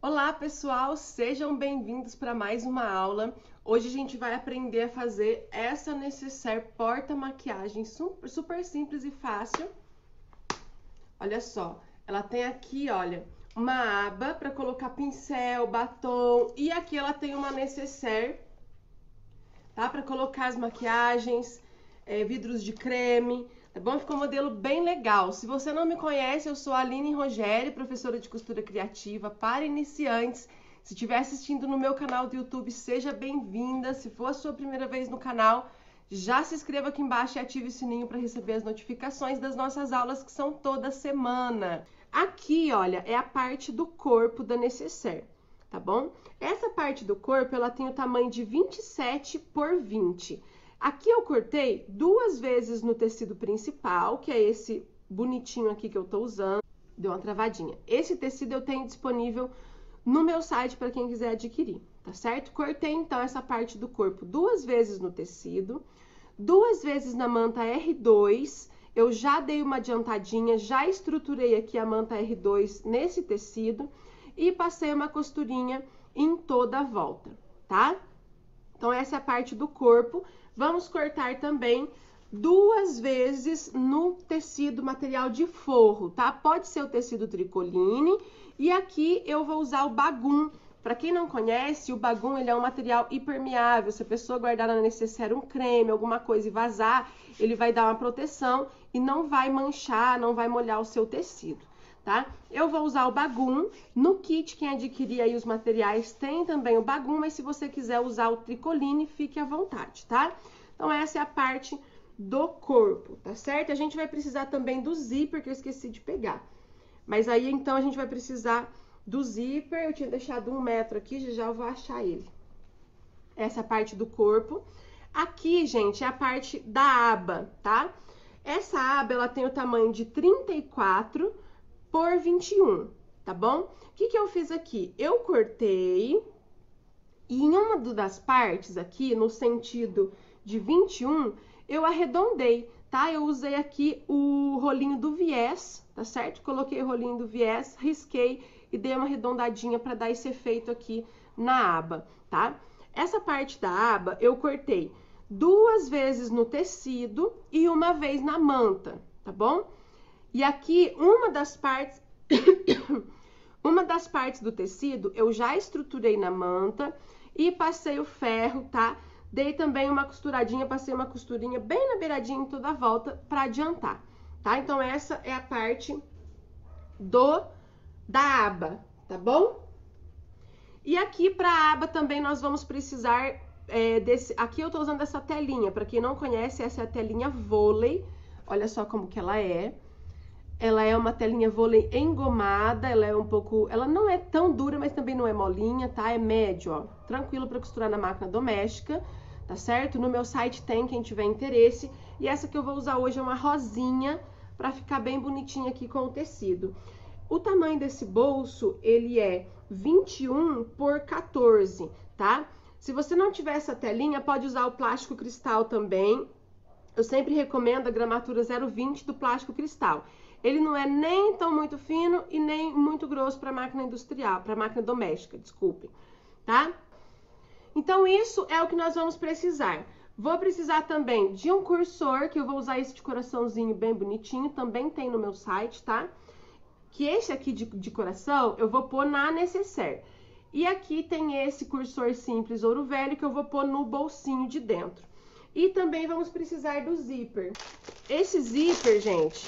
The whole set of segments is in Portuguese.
Olá pessoal, sejam bem-vindos para mais uma aula. Hoje a gente vai aprender a fazer essa necessaire porta-maquiagem super simples e fácil. Olha só, ela tem aqui, olha, uma aba para colocar pincel, batom e aqui ela tem uma necessaire, tá? Para colocar as maquiagens, vidros de creme. Tá bom? Ficou um modelo bem legal. Se você não me conhece, eu sou a Aline Rogério, professora de costura criativa para iniciantes. Se estiver assistindo no meu canal do YouTube, seja bem-vinda. Se for a sua primeira vez no canal, já se inscreva aqui embaixo e ative o sininho para receber as notificações das nossas aulas que são toda semana. Aqui, olha, é a parte do corpo da necessaire, tá bom? Essa parte do corpo, ela tem o tamanho de 27 por 20. Aqui eu cortei 2 vezes no tecido principal, que é esse bonitinho aqui que eu tô usando. Deu uma travadinha. Esse tecido eu tenho disponível no meu site para quem quiser adquirir, tá certo? Cortei então essa parte do corpo 2 vezes no tecido, 2 vezes na manta R2. Eu já dei uma adiantadinha, já estruturei aqui a manta R2 nesse tecido e passei uma costurinha em toda a volta, tá? Então essa é a parte do corpo. Vamos cortar também 2 vezes no tecido material de forro, tá? Pode ser o tecido tricoline e aqui eu vou usar o bagum. Para quem não conhece, o bagum ele é um material impermeável. Se a pessoa guardar na necessaire um creme, alguma coisa e vazar, ele vai dar uma proteção e não vai manchar, não vai molhar o seu tecido, tá? Eu vou usar o bagum. No kit, quem adquirir aí os materiais tem também o bagum, mas se você quiser usar o tricoline, fique à vontade, tá? Então, essa é a parte do corpo, tá certo? A gente vai precisar também do zíper, que eu esqueci de pegar. Mas aí, então, a gente vai precisar do zíper. Eu tinha deixado 1 metro aqui, já eu vou achar ele. Essa é a parte do corpo. Aqui, gente, é a parte da aba, tá? Essa aba, ela tem o tamanho de 34 por 21, tá bom? O que eu fiz aqui? Eu cortei e em uma das partes aqui, no sentido de 21, eu arredondei, tá? Eu usei aqui o rolinho do viés, tá certo? Coloquei o rolinho do viés, risquei e dei uma arredondadinha para dar esse efeito aqui na aba, tá? Essa parte da aba eu cortei 2 vezes no tecido e 1 vez na manta, tá bom? E aqui, uma das partes do tecido, eu já estruturei na manta e passei o ferro, tá? Dei também uma costuradinha, passei uma costurinha bem na beiradinha em toda a volta para adiantar, tá? Então, essa é a parte da aba, tá bom? E aqui para a aba também nós vamos precisar aqui eu tô usando essa telinha, para quem não conhece, essa é a telinha vôlei. Olha só como que ela é. Ela é uma telinha vôlei engomada, ela não é tão dura, mas também não é molinha, tá? É médio, ó, tranquilo para costurar na máquina doméstica, tá certo? No meu site tem, quem tiver interesse. E essa que eu vou usar hoje é uma rosinha, para ficar bem bonitinha aqui com o tecido. O tamanho desse bolso, ele é 21 por 14, tá? Se você não tiver essa telinha, pode usar o plástico cristal também. Eu sempre recomendo a gramatura 0,20 do plástico cristal. Ele não é nem tão muito fino e nem muito grosso para máquina industrial, para máquina doméstica, desculpem, tá? Então, isso é o que nós vamos precisar. Vou precisar também de um cursor, que eu vou usar esse de coraçãozinho bem bonitinho, também tem no meu site, tá? Que esse aqui de coração eu vou pôr na necessaire. E aqui tem esse cursor simples ouro velho que eu vou pôr no bolsinho de dentro. E também vamos precisar do zíper. Esse zíper, gente,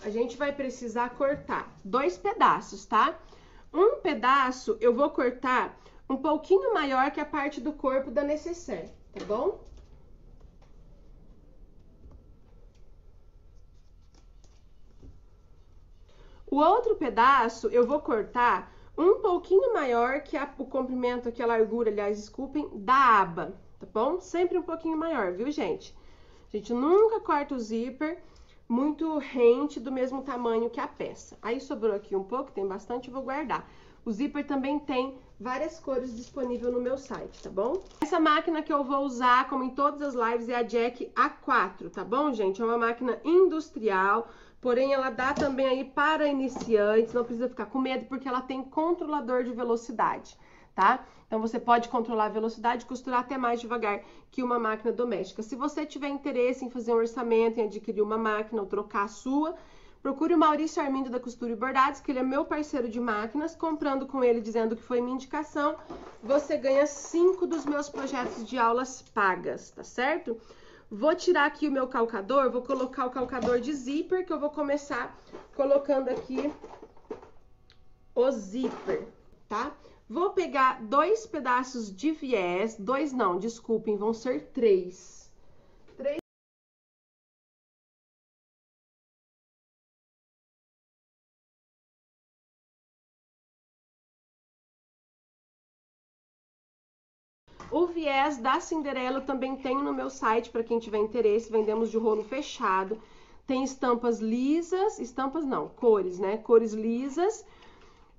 a gente vai precisar cortar 2 pedaços, tá? Um pedaço eu vou cortar um pouquinho maior que a parte do corpo da necessaire, tá bom? O outro pedaço eu vou cortar um pouquinho maior que o comprimento, aqui a largura, aliás, desculpem, da aba, tá bom? Sempre um pouquinho maior, viu, gente? A gente nunca corta o zíper muito rente do mesmo tamanho que a peça. Aí sobrou aqui um pouco, tem bastante, eu vou guardar. O zíper também tem várias cores disponíveis no meu site, tá bom? Essa máquina que eu vou usar, como em todas as lives, é a Jack A4, tá bom, gente? É uma máquina industrial, porém ela dá também aí para iniciantes, não precisa ficar com medo, porque ela tem controlador de velocidade, tá? Então, você pode controlar a velocidade e costurar até mais devagar que uma máquina doméstica. Se você tiver interesse em fazer um orçamento, em adquirir uma máquina ou trocar a sua, procure o Maurício Armindo da Costura e Bordados, que ele é meu parceiro de máquinas. Comprando com ele, dizendo que foi minha indicação, você ganha 5 dos meus projetos de aulas pagas, tá certo? Vou tirar aqui o meu calcador, vou colocar o calcador de zíper, que eu vou começar colocando aqui o zíper, tá? Vou pegar 2 pedaços de viés, 2 não, desculpem, vão ser 3. O viés da Cinderela eu também tenho no meu site, para quem tiver interesse, vendemos de rolo fechado. Tem estampas lisas, estampas não, cores, né? Cores lisas.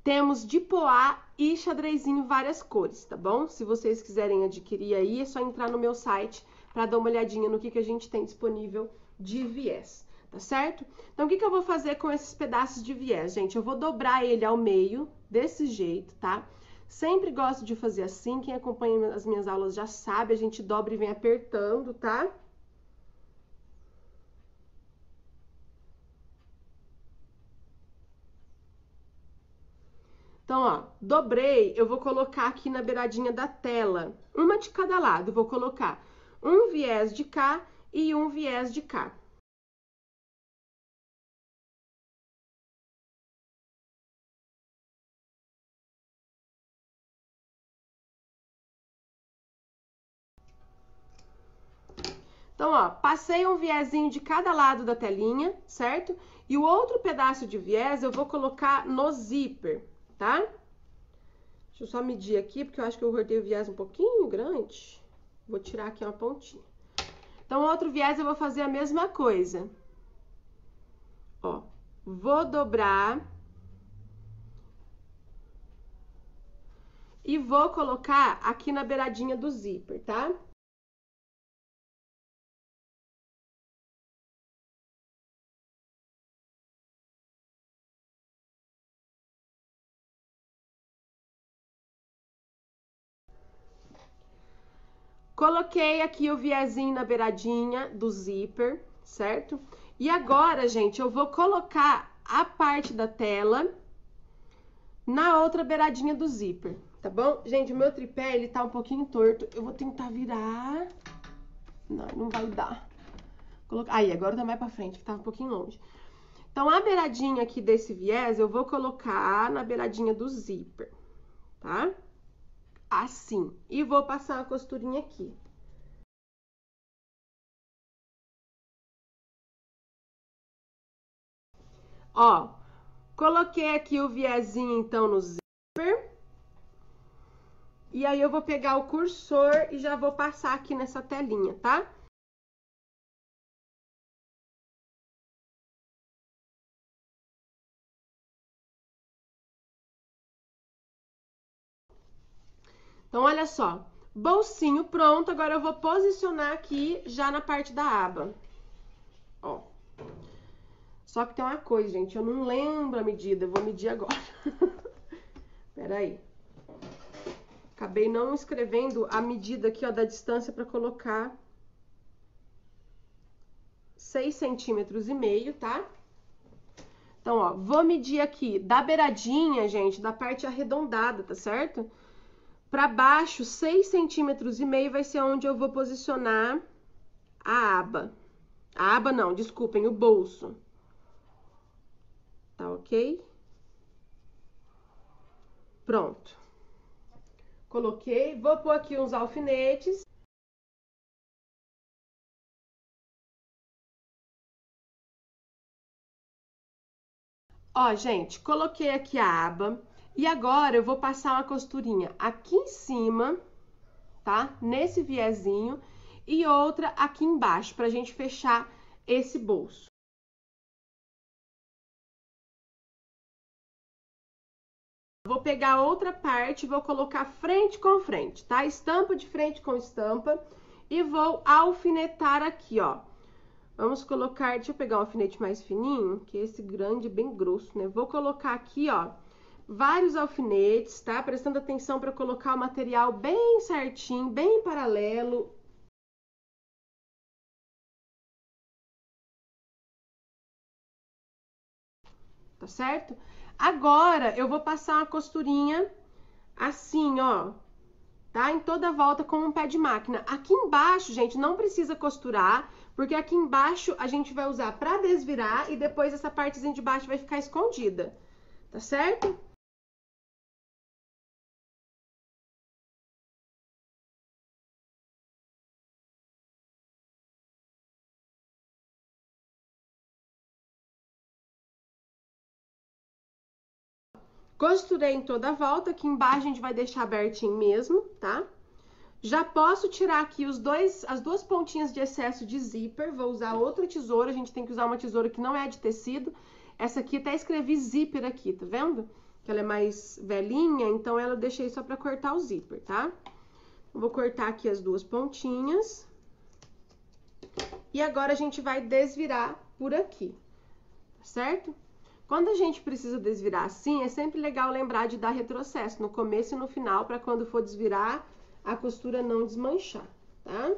Temos de poá e xadrezinho várias cores, tá bom? Se vocês quiserem adquirir aí, é só entrar no meu site para dar uma olhadinha no que a gente tem disponível de viés, tá certo? Então, o que eu vou fazer com esses pedaços de viés, gente? Eu vou dobrar ele ao meio, desse jeito, tá? Sempre gosto de fazer assim, quem acompanha as minhas aulas já sabe, a gente dobra e vem apertando, tá? Então, ó, dobrei, eu vou colocar aqui na beiradinha da tela, uma de cada lado, eu vou colocar um viés de cá e um viés de cá. Então, ó, passei um viezinho de cada lado da telinha, certo? E o outro pedaço de viés eu vou colocar no zíper, tá? Deixa eu só medir aqui, porque eu acho que eu cortei o viés um pouquinho grande. Vou tirar aqui uma pontinha. Então, outro viés eu vou fazer a mesma coisa. Ó, vou dobrar. E vou colocar aqui na beiradinha do zíper, tá? Coloquei aqui o viezinho na beiradinha do zíper, certo? E agora, gente, eu vou colocar a parte da tela na outra beiradinha do zíper, tá bom? Gente, o meu tripé, ele tá um pouquinho torto. Eu vou tentar virar. Não, não vai dar. Aí, agora tá mais pra frente, que tá um pouquinho longe. Então, a beiradinha aqui desse viés, eu vou colocar na beiradinha do zíper, tá? Assim. E vou passar a costurinha aqui. Ó, coloquei aqui o viezinho, então, no zíper. E aí, eu vou pegar o cursor e já vou passar aqui nessa telinha, tá? Então, olha só. Bolsinho pronto, agora eu vou posicionar aqui já na parte da aba. Ó. Só que tem uma coisa, gente, eu não lembro a medida, eu vou medir agora. Peraí. Acabei não escrevendo a medida aqui, ó, da distância para colocar 6,5 centímetros, tá? Então, ó, vou medir aqui da beiradinha, gente, da parte arredondada, tá certo? Para baixo, 6,5 centímetros vai ser onde eu vou posicionar a aba. A aba não, desculpem, o bolso. Tá ok? Pronto. Coloquei, vou pôr aqui uns alfinetes. Ó, gente, coloquei aqui a aba. E agora eu vou passar uma costurinha aqui em cima, tá? Nesse viezinho. E outra aqui embaixo, pra gente fechar esse bolso. Vou pegar outra parte, vou colocar frente com frente, tá? Estampa de frente com estampa. E vou alfinetar aqui, ó. Vamos colocar, deixa eu pegar um alfinete mais fininho, que esse grande é bem grosso, né? Vou colocar aqui, ó, vários alfinetes, tá? Prestando atenção para colocar o material bem certinho, bem paralelo. Tá certo? Agora, eu vou passar uma costurinha assim, ó, tá? Em toda a volta com um pé de máquina. Aqui embaixo, gente, não precisa costurar, porque aqui embaixo a gente vai usar pra desvirar e depois essa partezinha de baixo vai ficar escondida, tá certo? Costurei em toda a volta, aqui embaixo a gente vai deixar abertinho mesmo, tá? Já posso tirar aqui as duas pontinhas de excesso de zíper, vou usar outra tesoura, a gente tem que usar uma tesoura que não é de tecido. Essa aqui até escrevi zíper aqui, tá vendo? Que ela é mais velhinha, então ela eu deixei só pra cortar o zíper, tá? Eu vou cortar aqui as duas pontinhas. E agora a gente vai desvirar por aqui, tá certo? Quando a gente precisa desvirar assim, é sempre legal lembrar de dar retrocesso no começo e no final, para quando for desvirar, a costura não desmanchar, tá?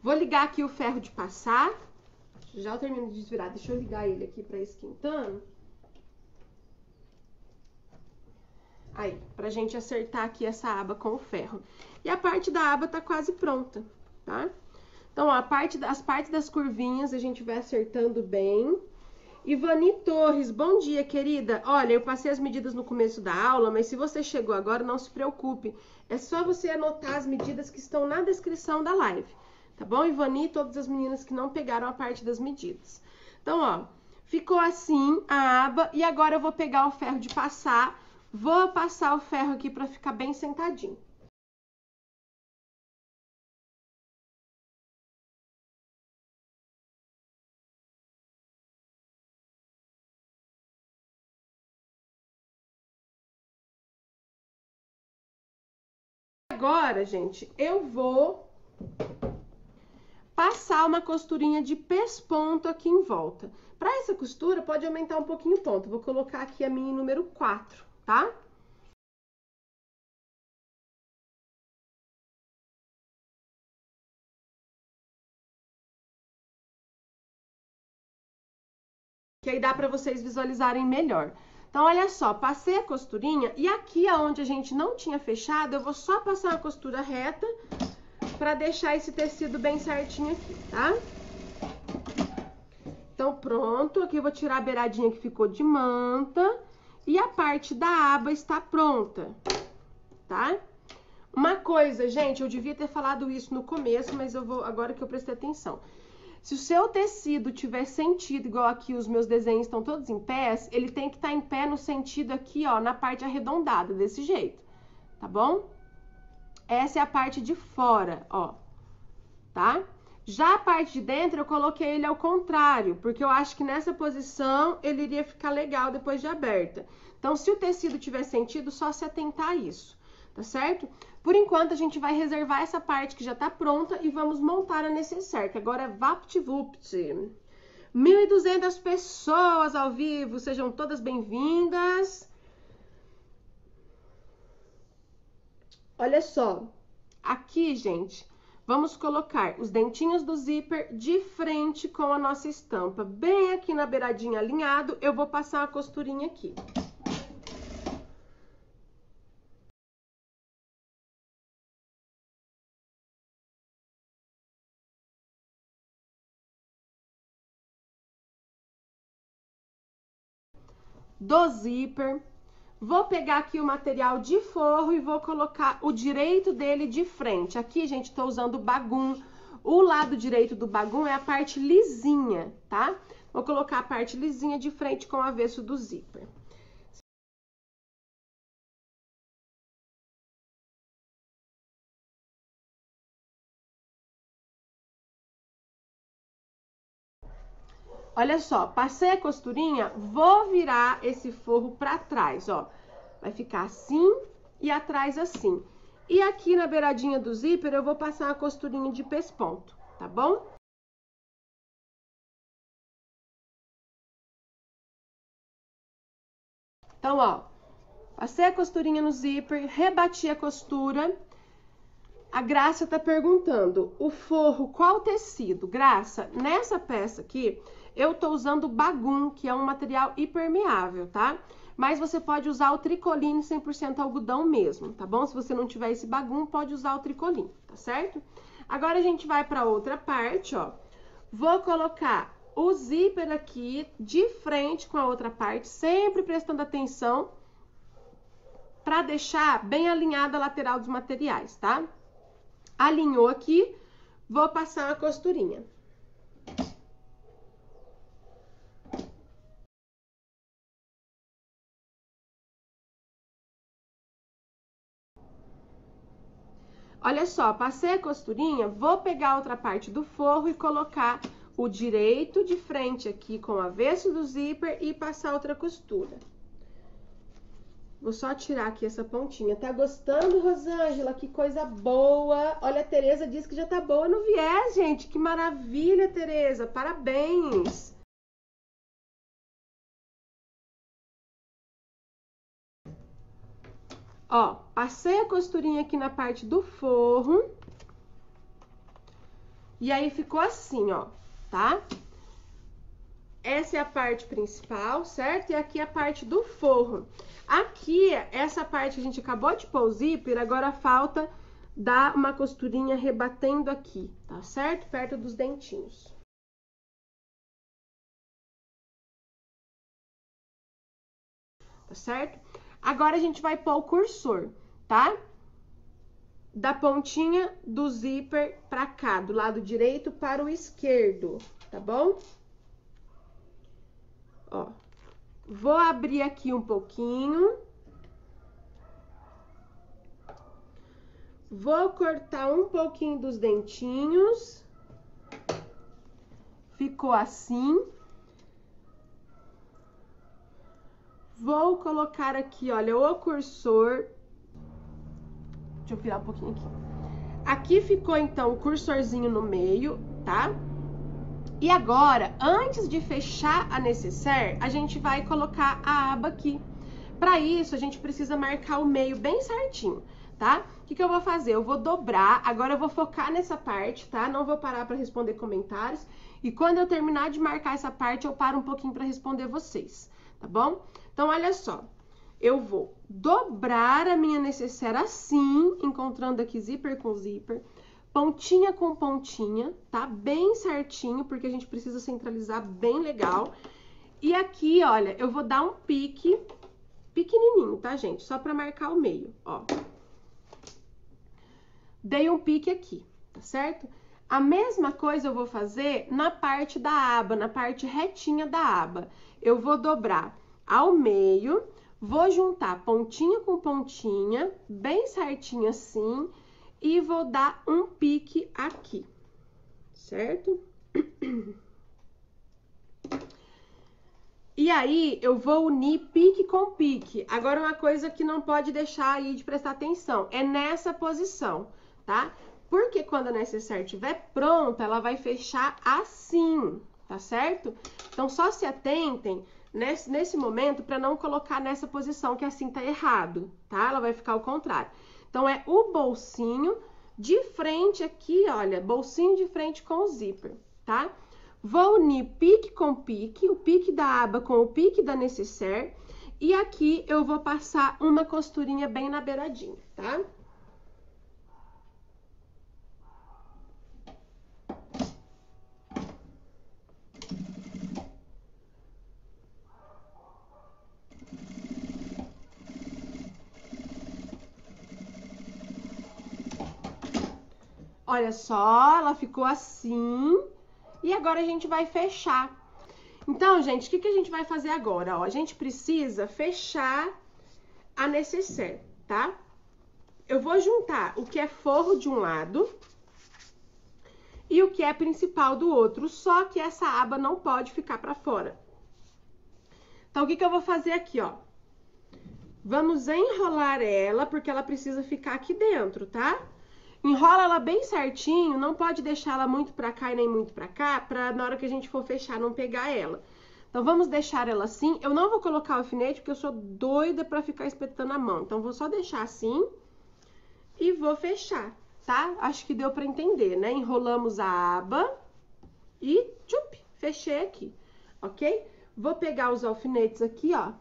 Vou ligar aqui o ferro de passar. Já eu termino de desvirar, deixa eu ligar ele aqui para esquentando. Aí, pra gente acertar aqui essa aba com o ferro. E a parte da aba tá quase pronta, tá? Então, ó, as partes das curvinhas a gente vai acertando bem. Ivani Torres, bom dia, querida. Olha, eu passei as medidas no começo da aula, mas se você chegou agora, não se preocupe. É só você anotar as medidas que estão na descrição da live. Tá bom, Ivani e todas as meninas que não pegaram a parte das medidas. Então, ó, ficou assim a aba e agora eu vou pegar o ferro de passar. Vou passar o ferro aqui pra ficar bem sentadinho. Agora, gente, eu vou passar uma costurinha de pesponto aqui em volta. Para essa costura, pode aumentar um pouquinho o ponto. Vou colocar aqui a minha em número 4, tá? Que aí dá para vocês visualizarem melhor. Então, olha só, passei a costurinha e aqui aonde a gente não tinha fechado, eu vou só passar uma costura reta para deixar esse tecido bem certinho aqui, tá? Então, pronto. Aqui eu vou tirar a beiradinha que ficou de manta e a parte da aba está pronta, tá? Uma coisa, gente, eu devia ter falado isso no começo, mas eu vou agora que eu prestei atenção. Se o seu tecido tiver sentido, igual aqui os meus desenhos estão todos em pés, ele tem que estar em pé no sentido aqui, ó, na parte arredondada, desse jeito, tá bom? Essa é a parte de fora, ó, tá? Já a parte de dentro, eu coloquei ele ao contrário, porque eu acho que nessa posição ele iria ficar legal depois de aberta. Então, se o tecido tiver sentido, só se atentar a isso, tá certo? Por enquanto, a gente vai reservar essa parte que já tá pronta e vamos montar a necessaire, que agora é VaptVupt. 1.200 pessoas ao vivo, sejam todas bem-vindas. Olha só, aqui, gente, vamos colocar os dentinhos do zíper de frente com a nossa estampa. Bem aqui na beiradinha alinhado, eu vou passar uma costurinha aqui. Do zíper, vou pegar aqui o material de forro e vou colocar o direito dele de frente. Aqui, gente, tô usando o bagum. O lado direito do bagum é a parte lisinha, tá? Vou colocar a parte lisinha de frente com o avesso do zíper. Olha só, passei a costurinha, vou virar esse forro pra trás, ó. Vai ficar assim e atrás assim. E aqui na beiradinha do zíper eu vou passar uma costurinha de pesponto, tá bom? Então, ó, passei a costurinha no zíper, rebati a costura. A Graça tá perguntando, o forro, qual tecido? Graça, nessa peça aqui, eu tô usando bagum, que é um material impermeável, tá? Mas você pode usar o tricoline 100% algodão mesmo, tá bom? Se você não tiver esse bagum, pode usar o tricoline, tá certo? Agora a gente vai pra outra parte, ó. Vou colocar o zíper aqui de frente com a outra parte, sempre prestando atenção pra deixar bem alinhada a lateral dos materiais, tá? Alinhou aqui, vou passar uma costurinha. Olha só, passei a costurinha, vou pegar a outra parte do forro e colocar o direito de frente aqui com o avesso do zíper e passar outra costura. Vou só tirar aqui essa pontinha. Tá gostando, Rosângela? Que coisa boa! Olha, a Tereza disse que já tá boa no viés, gente. Que maravilha, Tereza! Parabéns! Ó, passei a costurinha aqui na parte do forro. E aí ficou assim, ó, tá? Essa é a parte principal, certo? E aqui a parte do forro. Aqui, essa parte que a gente acabou de pôr o zíper, agora falta dar uma costurinha rebatendo aqui, tá certo? Perto dos dentinhos. Tá certo? Agora a gente vai pôr o cursor, tá? Da pontinha do zíper pra cá, do lado direito para o esquerdo, tá bom? Ó, vou abrir aqui um pouquinho. Vou cortar um pouquinho dos dentinhos. Ficou assim. Vou colocar aqui, olha, o cursor. Deixa eu virar um pouquinho aqui. Aqui ficou, então, o cursorzinho no meio, tá? E agora, antes de fechar a nécessaire, a gente vai colocar a aba aqui. Para isso, a gente precisa marcar o meio bem certinho, tá? O que eu vou fazer? Eu vou dobrar, agora eu vou focar nessa parte, tá? Não vou parar para responder comentários. E quando eu terminar de marcar essa parte, eu paro um pouquinho para responder vocês, tá bom? Então, olha só. Eu vou dobrar a minha nécessaire assim, encontrando aqui zíper com zíper. Pontinha com pontinha, tá? Bem certinho, porque a gente precisa centralizar bem legal. E aqui, olha, eu vou dar um pique pequenininho, tá, gente? Só pra marcar o meio, ó. Dei um pique aqui, tá certo? A mesma coisa eu vou fazer na parte da aba, na parte retinha da aba. Eu vou dobrar ao meio, vou juntar pontinha com pontinha, bem certinho assim, e vou dar um pique aqui, certo? E aí, eu vou unir pique com pique. Agora, uma coisa que não pode deixar aí de prestar atenção, é nessa posição, tá? Porque quando a nécessaire estiver pronta, ela vai fechar assim, tá certo? Então, só se atentem nesse momento para não colocar nessa posição, que assim tá errado, tá? Ela vai ficar ao contrário. Então, é o bolsinho de frente aqui, olha, bolsinho de frente com o zíper, tá? Vou unir pique com pique, o pique da aba com o pique da nécessaire, e aqui eu vou passar uma costurinha bem na beiradinha, tá? Olha só, ela ficou assim. E agora a gente vai fechar. Então, gente, o que a gente vai fazer agora? Ó, a gente precisa fechar a nécessaire, tá? Eu vou juntar o que é forro de um lado e o que é principal do outro, só que essa aba não pode ficar pra fora. Então, o que eu vou fazer aqui, ó? Vamos enrolar ela, porque ela precisa ficar aqui dentro, tá? Enrola ela bem certinho, não pode deixar ela muito pra cá e nem muito pra cá, pra na hora que a gente for fechar não pegar ela. Então, vamos deixar ela assim. Eu não vou colocar o alfinete, porque eu sou doida pra ficar espetando a mão. Então, vou só deixar assim e vou fechar, tá? Acho que deu pra entender, né? Enrolamos a aba e tchup, fechei aqui, ok? Vou pegar os alfinetes aqui, ó,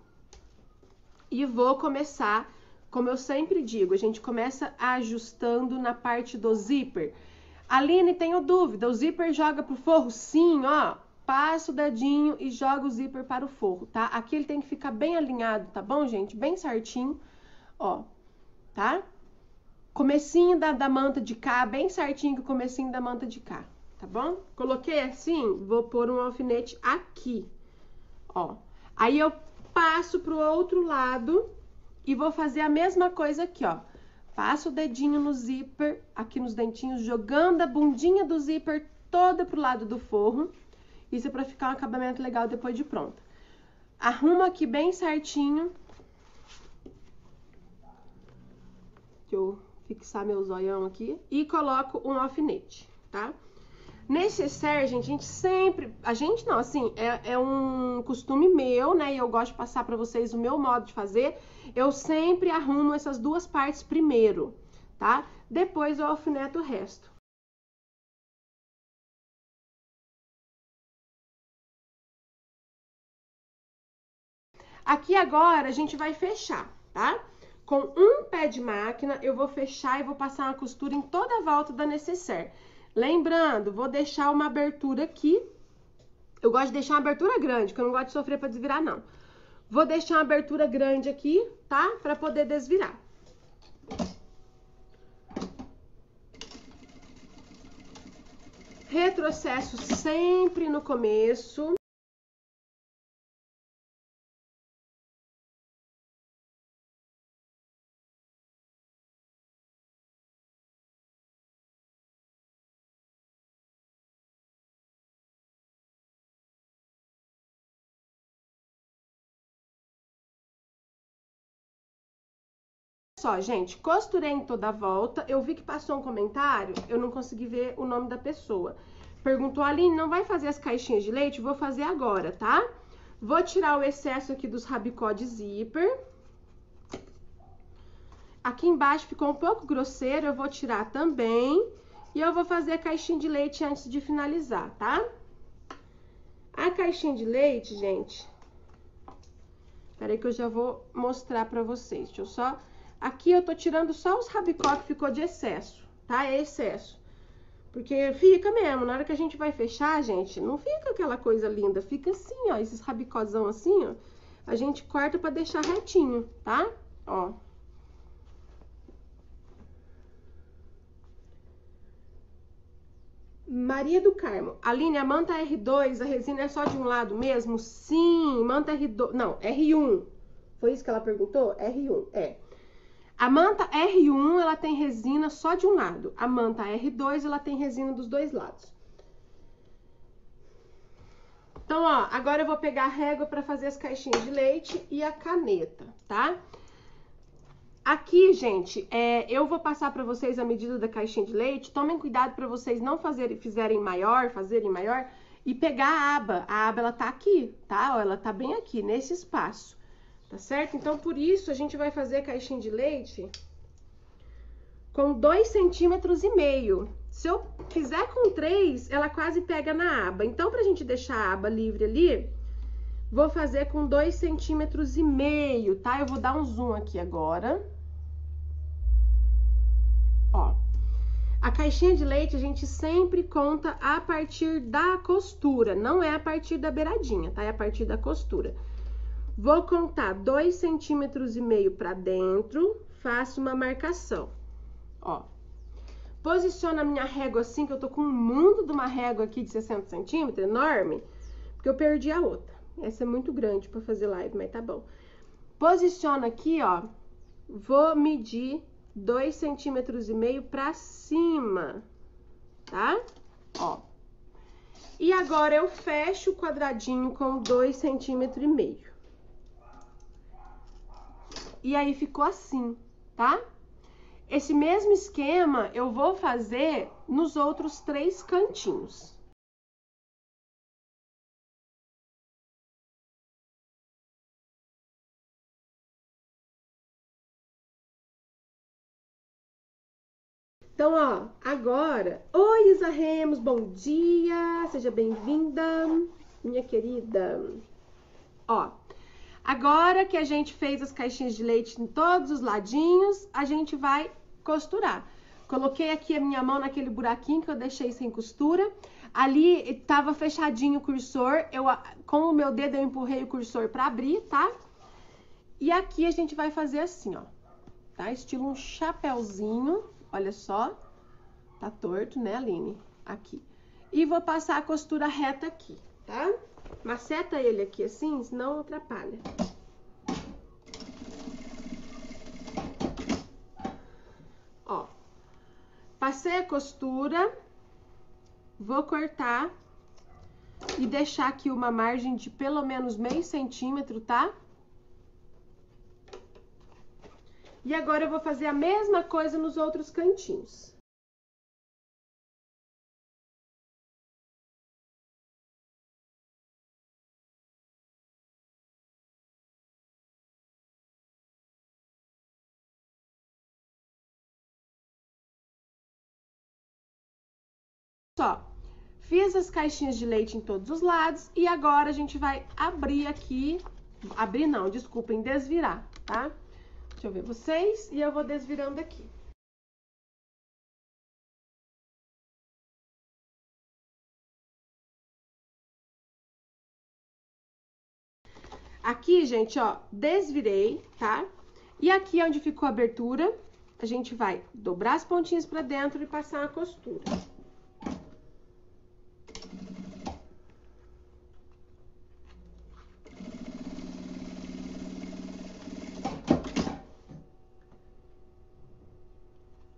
e vou começar, como eu sempre digo, a gente começa ajustando na parte do zíper. Aline, tenho dúvida, o zíper joga pro forro? Sim, ó. Passa o dedinho e joga o zíper para o forro, tá? Aqui ele tem que ficar bem alinhado, tá bom, gente? Bem certinho, ó, tá? Comecinho da manta de cá, bem certinho com o comecinho da manta de cá, tá bom? Coloquei assim, vou pôr um alfinete aqui, ó. Aí eu passo pro outro lado e vou fazer a mesma coisa aqui, ó. Passo o dedinho no zíper, aqui nos dentinhos, jogando a bundinha do zíper toda pro lado do forro. Isso é pra ficar um acabamento legal depois de pronta. Arrumo aqui bem certinho. Deixa eu fixar meu zoião aqui. E coloco um alfinete, tá? Necessaire, gente, a gente não, assim, é um costume meu, né? E eu gosto de passar pra vocês o meu modo de fazer. Eu sempre arrumo essas duas partes primeiro, tá? Depois eu alfineto o resto. Aqui agora a gente vai fechar, tá? Com um pé de máquina, eu vou fechar e vou passar uma costura em toda a volta da necessaire. Lembrando, vou deixar uma abertura aqui. Eu gosto de deixar uma abertura grande, porque eu não gosto de sofrer pra desvirar, não. Vou deixar uma abertura grande aqui, tá? Pra poder desvirar. Retrocesso sempre no começo. Só, gente, costurei em toda a volta. Eu vi que passou um comentário, eu não consegui ver o nome da pessoa. Perguntou, Aline, não vai fazer as caixinhas de leite? Vou fazer agora, tá? Vou tirar o excesso aqui dos rabicó de zíper. Aqui embaixo ficou um pouco grosseiro, eu vou tirar também. E eu vou fazer a caixinha de leite antes de finalizar, tá? A caixinha de leite, gente... Peraí que eu já vou mostrar pra vocês. Deixa eu só... Aqui eu tô tirando só os rabicó que ficou de excesso, tá? É excesso. Porque fica mesmo, na hora que a gente vai fechar, gente, não fica aquela coisa linda. Fica assim, ó, esses rabicózão assim, ó. A gente corta pra deixar retinho, tá? Ó. Maria do Carmo. Aline, a manta R2, a resina é só de um lado mesmo? Sim, manta R2... Não, R1. Foi isso que ela perguntou? R1, é. A manta R1, ela tem resina só de um lado. A manta R2, ela tem resina dos dois lados. Então, ó, agora eu vou pegar a régua pra fazer as caixinhas de leite e a caneta, tá? Aqui, gente, eu vou passar pra vocês a medida da caixinha de leite. Tomem cuidado pra vocês não fazerem maior e pegar a aba. A aba, ela tá aqui, tá? Ó, ela tá bem aqui, nesse espaço. Tá certo? Então, por isso, a gente vai fazer a caixinha de leite com 2,5 centímetros. Se eu fizer com 3, ela quase pega na aba. Então, pra gente deixar a aba livre ali, vou fazer com 2,5 centímetros, tá? Eu vou dar um zoom aqui agora. Ó. A caixinha de leite, a gente sempre conta a partir da costura. Não é a partir da beiradinha, tá? É a partir da costura. Vou contar 2,5 centímetros pra dentro, faço uma marcação, ó. Posiciono a minha régua assim, que eu tô com um mundo de uma régua aqui de 60 centímetros, enorme, porque eu perdi a outra. Essa é muito grande pra fazer live, mas tá bom. Posiciono aqui, ó, vou medir 2,5 centímetros pra cima, tá? Ó. E agora eu fecho o quadradinho com 2,5 centímetros. E aí ficou assim, tá? Esse mesmo esquema eu vou fazer nos outros 3 cantinhos. Então, ó, agora... Oi, Isa Remos, bom dia! Seja bem-vinda, minha querida. Ó, agora que a gente fez as caixinhas de leite em todos os ladinhos, a gente vai costurar. Coloquei aqui a minha mão naquele buraquinho que eu deixei sem costura. Ali tava fechadinho o cursor, com o meu dedo eu empurrei o cursor para abrir, tá? E aqui a gente vai fazer assim, ó, tá? Estilo um chapéuzinho, olha só. Tá torto, né, Aline? Aqui. E vou passar a costura reta aqui, tá? Maceta ele aqui assim, senão atrapalha. Ó. Passei a costura. Vou cortar e deixar aqui uma margem de pelo menos meio centímetro, tá? E agora eu vou fazer a mesma coisa nos outros cantinhos. Só, fiz as caixinhas de leite em todos os lados e agora a gente vai abrir aqui, abrir não, desculpem, desvirar, tá? Deixa eu ver vocês e eu vou desvirando aqui. Aqui, gente, ó, desvirei, tá? E aqui onde ficou a abertura, a gente vai dobrar as pontinhas pra dentro e passar a costura.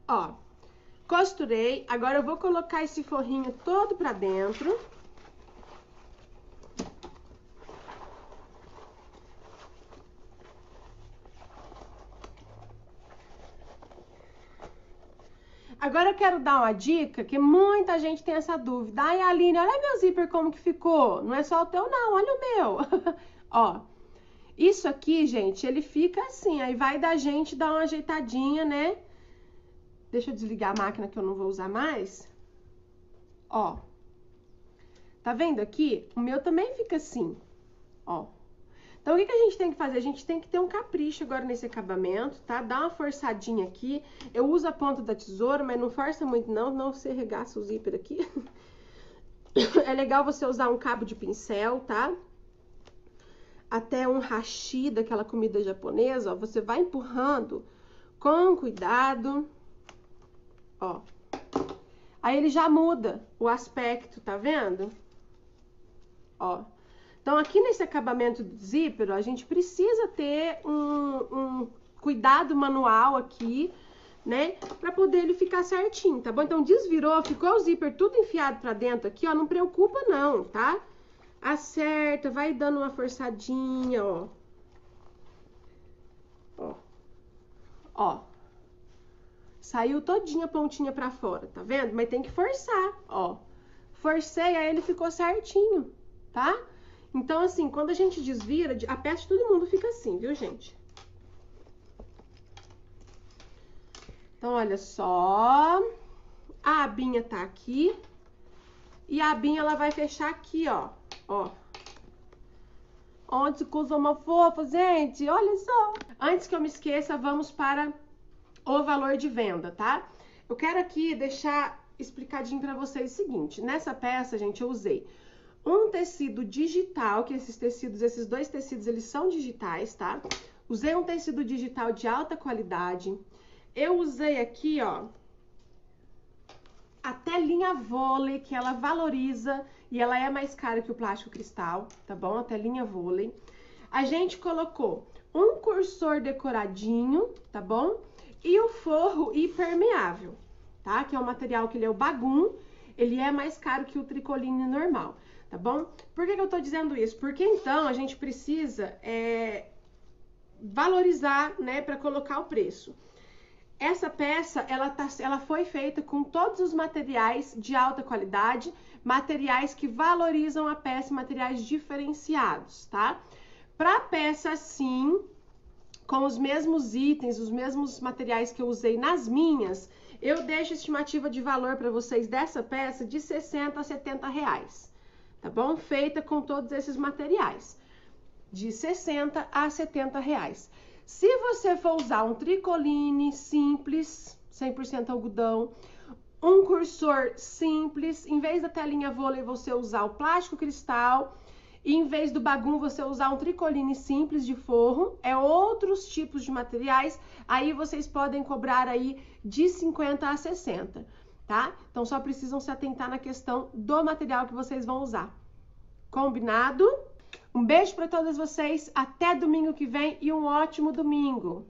Ó, costurei, agora eu vou colocar esse forrinho todo pra dentro. Agora eu quero dar uma dica, que muita gente tem essa dúvida. Ai, Aline, olha meu zíper como que ficou. Não é só o teu não, olha o meu. Ó, isso aqui, gente, ele fica assim, aí vai da gente dar uma ajeitadinha, né? Deixa eu desligar a máquina que eu não vou usar mais. Ó. Tá vendo aqui? O meu também fica assim, ó. Então, o que a gente tem que fazer? A gente tem que ter um capricho agora nesse acabamento, tá? Dá uma forçadinha aqui. Eu uso a ponta da tesoura, mas não força muito não, senão você regaça o zíper aqui. É legal você usar um cabo de pincel, tá? Até um hashi daquela comida japonesa, ó. Você vai empurrando com cuidado. Ó, aí ele já muda o aspecto, tá vendo? Ó, então aqui nesse acabamento do zíper, ó, a gente precisa ter um cuidado manual aqui, né? Pra poder ele ficar certinho, tá bom? Então desvirou, ficou o zíper tudo enfiado pra dentro aqui, ó, não preocupa não, tá? Acerta, vai dando uma forçadinha, ó. Ó, ó. Saiu todinha a pontinha pra fora, tá vendo? Mas tem que forçar, ó. Forcei, aí ele ficou certinho, tá? Então, assim, quando a gente desvira, a peça de todo mundo fica assim, viu, gente? Então, olha só. A abinha tá aqui. E a abinha, ela vai fechar aqui, ó. Ó. Onde que usa uma fofa, gente? Olha só. Antes que eu me esqueça, vamos para o valor de venda, tá? Eu quero aqui deixar explicadinho pra vocês o seguinte. Nessa peça, gente, eu usei um tecido digital, que esses dois tecidos, eles são digitais, tá? Usei um tecido digital de alta qualidade. Eu usei aqui, ó, a telinha vôlei, que ela valoriza e ela é mais cara que o plástico cristal, tá bom? A telinha vôlei. A gente colocou um cursor decoradinho, tá bom? E o forro impermeável, tá? Que é um material que ele é o bagum, ele é mais caro que o tricoline normal, tá bom? Por que eu tô dizendo isso? Porque então a gente precisa valorizar, né, para colocar o preço. Essa peça, ela foi feita com todos os materiais de alta qualidade, materiais que valorizam a peça, materiais diferenciados, tá? Pra peça assim, com os mesmos itens, os mesmos materiais que eu usei nas minhas, eu deixo a estimativa de valor para vocês dessa peça de 60 a 70 reais, tá bom? Feita com todos esses materiais, de 60 a 70 reais. Se você for usar um tricoline simples, 100% algodão, um cursor simples, em vez da telinha vôlei você usar o plástico cristal, e em vez do bagum você usar um tricoline simples de forro, é outros tipos de materiais, aí vocês podem cobrar aí de 50 a 60, tá? Então só precisam se atentar na questão do material que vocês vão usar. Combinado? Um beijo para todas vocês, até domingo que vem e um ótimo domingo!